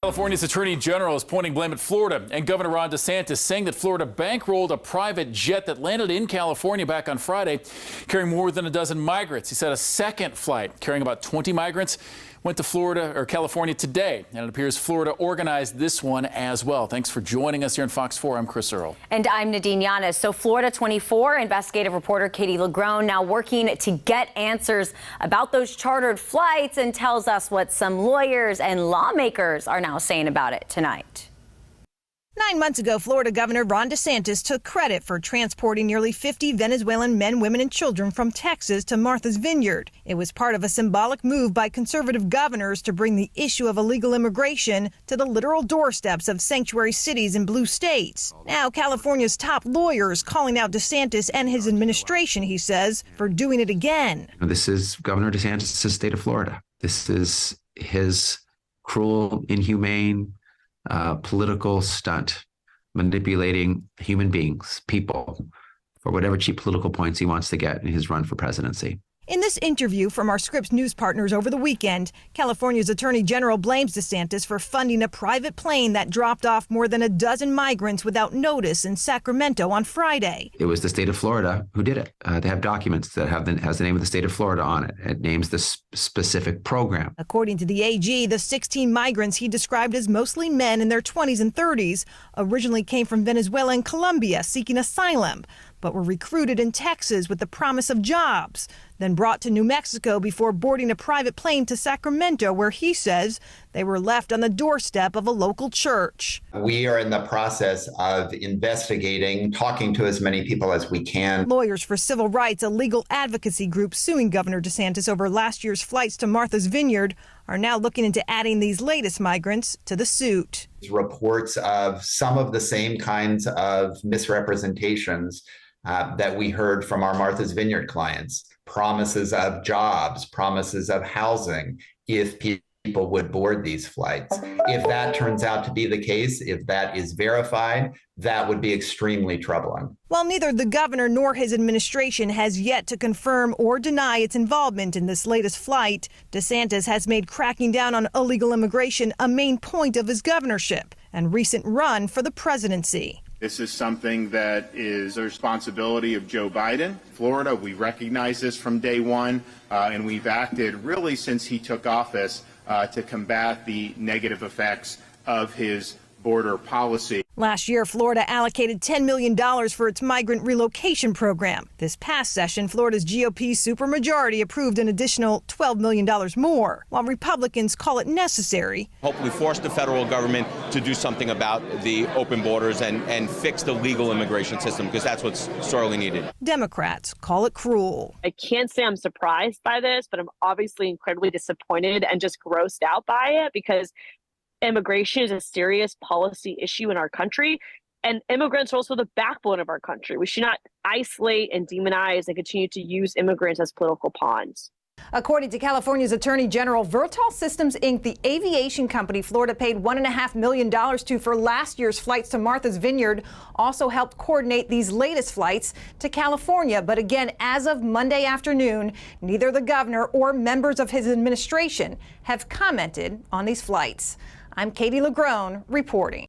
California's Attorney General is pointing blame at Florida, and Governor Ron DeSantis saying that Florida bankrolled a private jet that landed in California back on Friday, carrying more than a dozen migrants. He said a second flight carrying about 20 migrants went to Florida or California today, and it appears Florida organized this one as well. Thanks for joining us here on Fox 4. I'm Chris Earl. And I'm Nadine Yanis. So Florida 24 investigative reporter Katie LaGrone now working to get answers about those chartered flights and tells us what some lawyers and lawmakers are now saying about it tonight. 9 months ago, Florida Governor Ron DeSantis took credit for transporting nearly 50 Venezuelan men, women, and children from Texas to Martha's Vineyard. It was part of a symbolic move by conservative governors to bring the issue of illegal immigration to the literal doorsteps of sanctuary cities in blue states. Now, California's top lawyers calling out DeSantis and his administration, he says, for doing it again. This is Governor DeSantis' state of Florida. This is his cruel, inhumane, political stunt, manipulating human beings, people, for whatever cheap political points he wants to get in his run for presidency. In this interview from our Scripps news partners over the weekend, California's Attorney General blames DeSantis for funding a private plane that dropped off more than a dozen migrants without notice in Sacramento on Friday. It was the state of Florida who did it. They have documents that has the name of the state of Florida on it. It names the specific program. According to the AG, the 16 migrants he described as mostly men in their 20s and 30s originally came from Venezuela and Colombia seeking asylum, but were recruited in Texas with the promise of jobs, then brought to New Mexico before boarding a private plane to Sacramento, where he says they were left on the doorstep of a local church. We are in the process of investigating, talking to as many people as we can. Lawyers for Civil Rights, a legal advocacy group suing Governor DeSantis over last year's flights to Martha's Vineyard, are now looking into adding these latest migrants to the suit. Reports of some of the same kinds of misrepresentations that we heard from our Martha's Vineyard clients. Promises of jobs, promises of housing, if people would board these flights. If that turns out to be the case, if that is verified, that would be extremely troubling. While neither the governor nor his administration has yet to confirm or deny its involvement in this latest flight, DeSantis has made cracking down on illegal immigration a main point of his governorship and recent run for the presidency. This is something that is the responsibility of Joe Biden. Florida, we recognize this from day one, and we've acted really since he took office to combat the negative effects of his border policy. Last year, Florida allocated $10 million for its migrant relocation program. This past session, Florida's GOP supermajority approved an additional $12 million more, while Republicans call it necessary. Hopefully force the federal government to do something about the open borders and fix the legal immigration system, because that's what's sorely needed. Democrats call it cruel. I can't say I'm surprised by this, but I'm obviously incredibly disappointed and just grossed out by it, because immigration is a serious policy issue in our country, and immigrants are also the backbone of our country. We should not isolate and demonize and continue to use immigrants as political pawns. According to California's Attorney General, Vertol Systems, Inc., the aviation company Florida paid $1.5 million to for last year's flights to Martha's Vineyard, also helped coordinate these latest flights to California. But again, as of Monday afternoon, neither the governor or members of his administration have commented on these flights. I'm Katie LaGrone reporting.